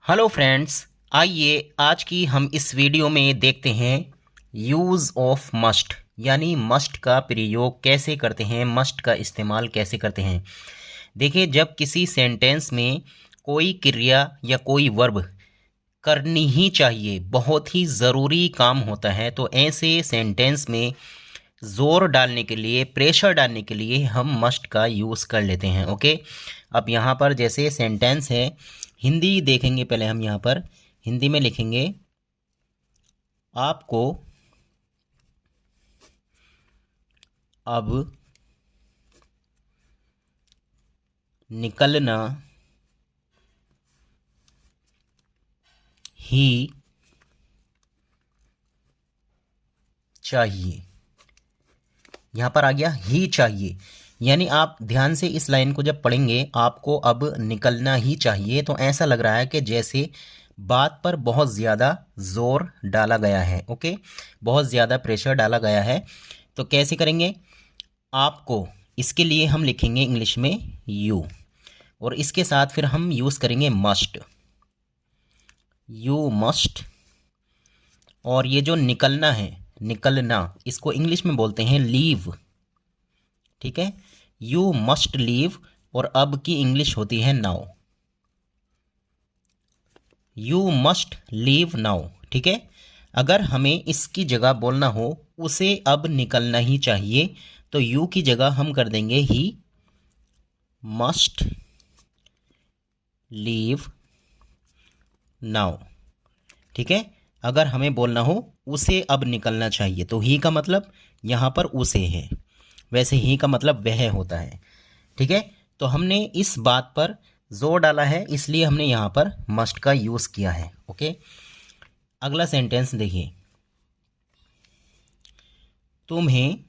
Hello friends, आइए आज की हम इस वीडियो में देखते हैं यूज़ ऑफ मस्ट, यानी मस्ट का प्रयोग कैसे करते हैं, मस्ट का इस्तेमाल कैसे करते हैं। देखिए, जब किसी सेंटेंस में कोई क्रिया या कोई वर्ब करनी ही चाहिए, बहुत ही ज़रूरी काम होता है, तो ऐसे सेंटेंस में ज़ोर डालने के लिए, प्रेशर डालने के लिए हम मस्ट का यूज़ कर लेते हैं। ओके, अब यहाँ पर जैसे सेंटेंस है, हिंदी देखेंगे। पहले हम यहाँ पर हिंदी में लिखेंगे, आपको अब निकलना ही चाहिए। यहाँ पर आ गया ही चाहिए, यानी आप ध्यान से इस लाइन को जब पढ़ेंगे, आपको अब निकलना ही चाहिए, तो ऐसा लग रहा है कि जैसे बात पर बहुत ज़्यादा ज़ोर डाला गया है। ओके, बहुत ज़्यादा प्रेशर डाला गया है। तो कैसे करेंगे? आपको, इसके लिए हम लिखेंगे इंग्लिश में यू, और इसके साथ फिर हम यूज़ करेंगे मस्ट, यू मस्ट। और ये जो निकलना है, निकलना, इसको इंग्लिश में बोलते हैं लीव। ठीक है, यू मस्ट लीव, और अब की इंग्लिश होती है now, you must leave now. ठीक है, अगर हमें इसकी जगह बोलना हो उसे अब निकलना ही चाहिए, तो यू की जगह हम कर देंगे ही मस्ट लीव नाउ। ठीक है, अगर हमें बोलना हो उसे अब निकलना चाहिए, तो ही का मतलब यहाँ पर उसे है, वैसे ही का मतलब वह होता है। ठीक है, तो हमने इस बात पर जोर डाला है, इसलिए हमने यहाँ पर मस्ट का यूज़ किया है। ओके, अगला सेंटेंस देखिए, तुम्हें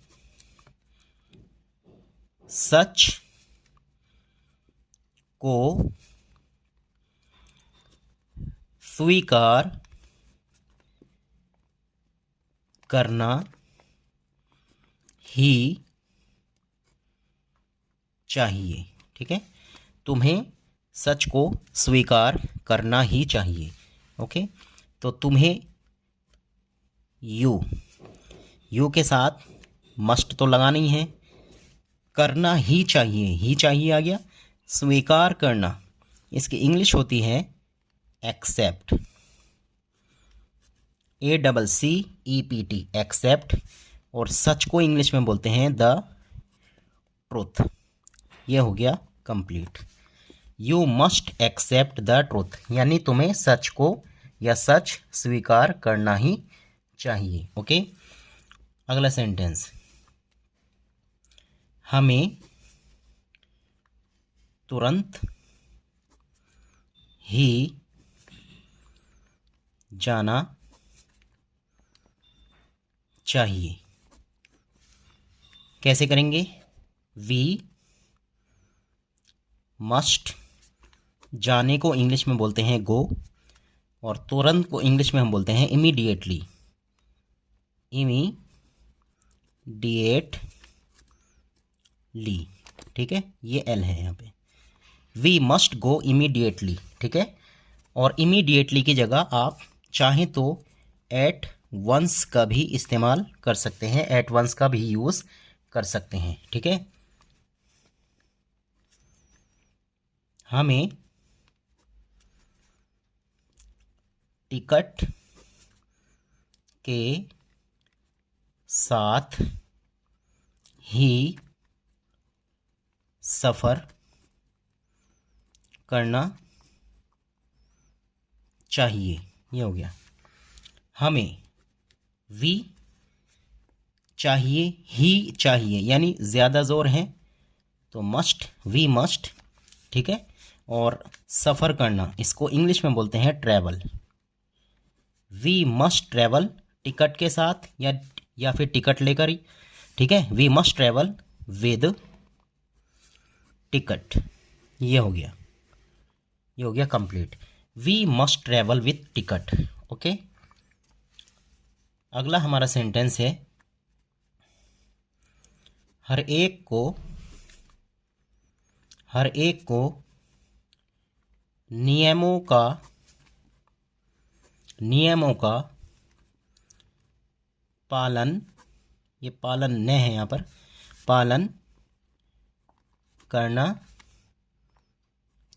सच को स्वीकार करना ही चाहिए। ठीक है, तुम्हें सच को स्वीकार करना ही चाहिए। ओके, तो तुम्हें यू, यू के साथ मस्ट तो लगाना ही है, करना ही चाहिए आ गया। स्वीकार करना, इसकी इंग्लिश होती है एक्सेप्ट, ACCEPT, एक्सेप्ट। और सच को इंग्लिश में बोलते हैं द ट्रुथ। ये हो गया complete. You must accept the truth, यानी तुम्हें सच को या सच स्वीकार करना ही चाहिए। ओके, अगला सेंटेंस, हमें तुरंत ही जाना चाहिए। कैसे करेंगे? वी मस्ट, जाने को इंग्लिश में बोलते हैं गो, और तुरंत को इंग्लिश में हम बोलते हैं इमीडिएटली, इमीडिएटली। ठीक है, ये एल है यहाँ पे। We must go immediately. ठीक है, और इमीडिएटली की जगह आप चाहें तो एट वंस का भी इस्तेमाल कर सकते हैं, एट वंस का भी यूज़ कर सकते हैं। ठीक है, हमें टिकट के साथ ही सफ़र करना चाहिए। ये हो गया। हमें वी चाहिए, ही चाहिए, यानी ज़्यादा ज़ोर है, तो मस्ट, वी मस्ट। ठीक है, और सफ़र करना, इसको इंग्लिश में बोलते हैं travel. We must travel ticket के साथ, या फिर टिकट लेकर ही। ठीक है, we must travel with ticket. ये हो गया, ये हो गया complete. We must travel with ticket. Okay, अगला हमारा सेंटेंस है, हर एक को नियमों का नियमों का पालन, ये पालन न है यहाँ पर, पालन करना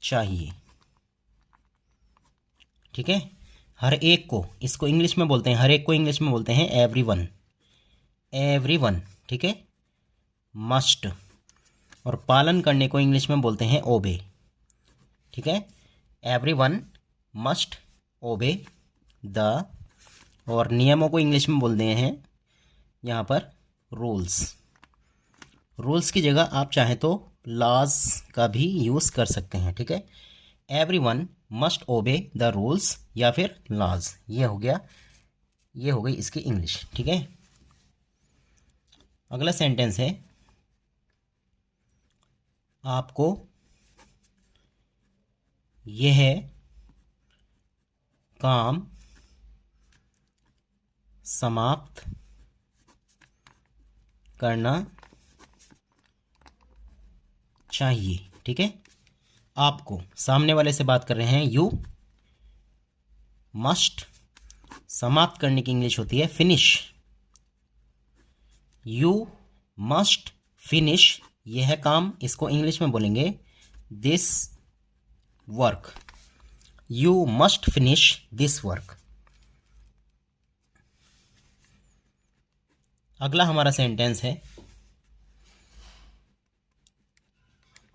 चाहिए। ठीक है, हर एक को, इसको इंग्लिश में बोलते हैं, हर एक को इंग्लिश में बोलते हैं एवरीवन, एवरीवन। ठीक है, मस्ट, और पालन करने को इंग्लिश में बोलते हैं ओबे। ठीक है, एवरीवन मस्ट ओबे द, और नियमों को इंग्लिश में बोलते हैं यहाँ पर रूल्स। रूल्स की जगह आप चाहें तो लॉज का भी यूज़ कर सकते हैं। ठीक है, everyone must obey the rules या फिर लॉज, ये हो गया, ये हो गई इसकी इंग्लिश। ठीक है, अगला सेंटेंस है, आपको यह काम समाप्त करना चाहिए। ठीक है, आपको, सामने वाले से बात कर रहे हैं, यू मस्ट, समाप्त करने की इंग्लिश होती है फिनिश। यू मस्ट फिनिश, यह काम, इसको इंग्लिश में बोलेंगे this work. You must finish this work. अगला हमारा सेंटेंस है,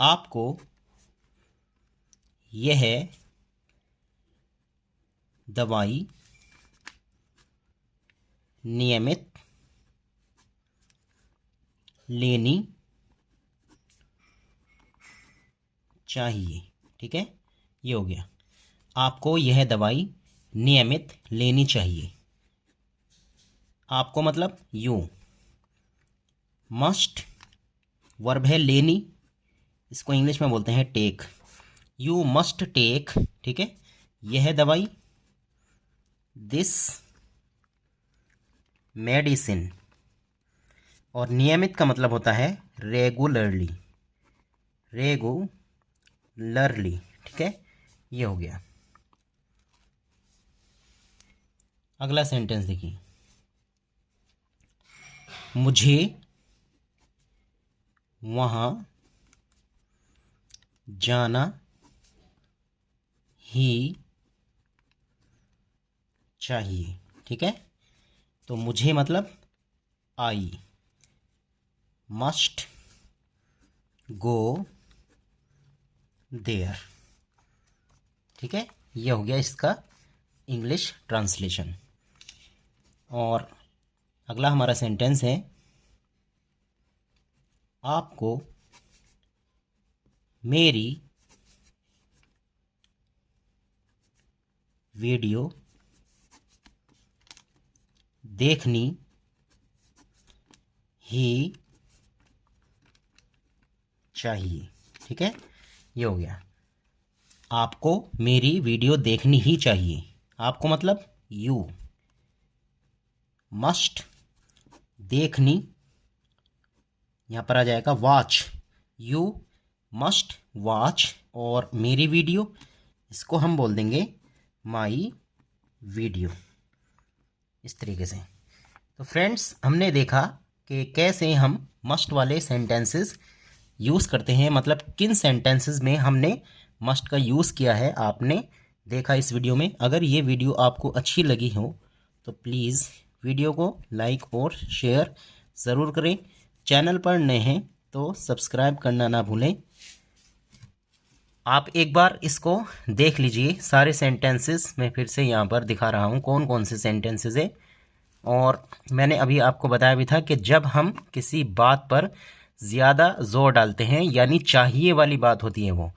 आपको यह दवाई नियमित लेनी चाहिए। ठीक है, ये हो गया, आपको यह दवाई नियमित लेनी चाहिए। आपको मतलब यू, मस्ट वर्ब है लेनी, इसको इंग्लिश में बोलते हैं टेक। यू मस्ट टेक, ठीक है, यह दवाई, दिस मेडिसिन, और नियमित का मतलब होता है रेगुलरली, रेगुलरली। ठीक है, ये हो गया। अगला सेंटेंस देखिए, मुझे वहाँ जाना ही चाहिए। ठीक है, तो मुझे मतलब आई मस्ट गो देयर। ठीक है, यह हो गया इसका इंग्लिश ट्रांसलेशन। और अगला हमारा सेंटेंस है, आपको मेरी वीडियो देखनी ही चाहिए। ठीक है, ये हो गया, आपको मेरी वीडियो देखनी ही चाहिए। आपको मतलब यू मस्ट, देखनी यहाँ पर आ जाएगा वॉच, यू मस्ट वॉच, और मेरी वीडियो, इसको हम बोल देंगे माई वीडियो, इस तरीके से। तो फ्रेंड्स, हमने देखा कि कैसे हम मस्ट वाले सेंटेंसेस यूज़ करते हैं, मतलब किन सेंटेंसेस में हमने मस्ट का यूज़ किया है, आपने देखा इस वीडियो में। अगर ये वीडियो आपको अच्छी लगी हो तो प्लीज़ वीडियो को लाइक और शेयर ज़रूर करें। चैनल पर नए हैं तो सब्सक्राइब करना ना भूलें। आप एक बार इसको देख लीजिए, सारे सेंटेंसेस मैं फिर से यहाँ पर दिखा रहा हूँ कौन कौन से सेंटेंसेस है। और मैंने अभी आपको बताया भी था कि जब हम किसी बात पर ज़्यादा जोर डालते हैं, यानी चाहिए वाली बात होती है, वो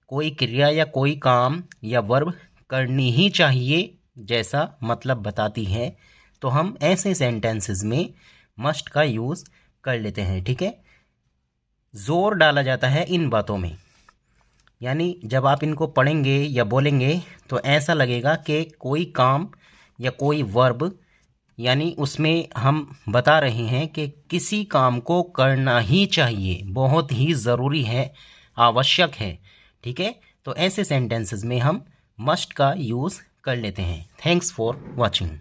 कोई क्रिया या कोई काम या वर्ब करनी ही चाहिए जैसा मतलब बताती है, तो हम ऐसे सेंटेंसेस में मस्ट का यूज़ कर लेते हैं। ठीक है, ज़ोर डाला जाता है इन बातों में, यानी जब आप इनको पढ़ेंगे या बोलेंगे तो ऐसा लगेगा कि कोई काम या कोई वर्ब, यानी उसमें हम बता रहे हैं कि किसी काम को करना ही चाहिए, बहुत ही ज़रूरी है, आवश्यक है। ठीक है, तो ऐसे सेंटेंसेस में हम मस्ट का यूज़ कर लेते हैं। Thanks for watching.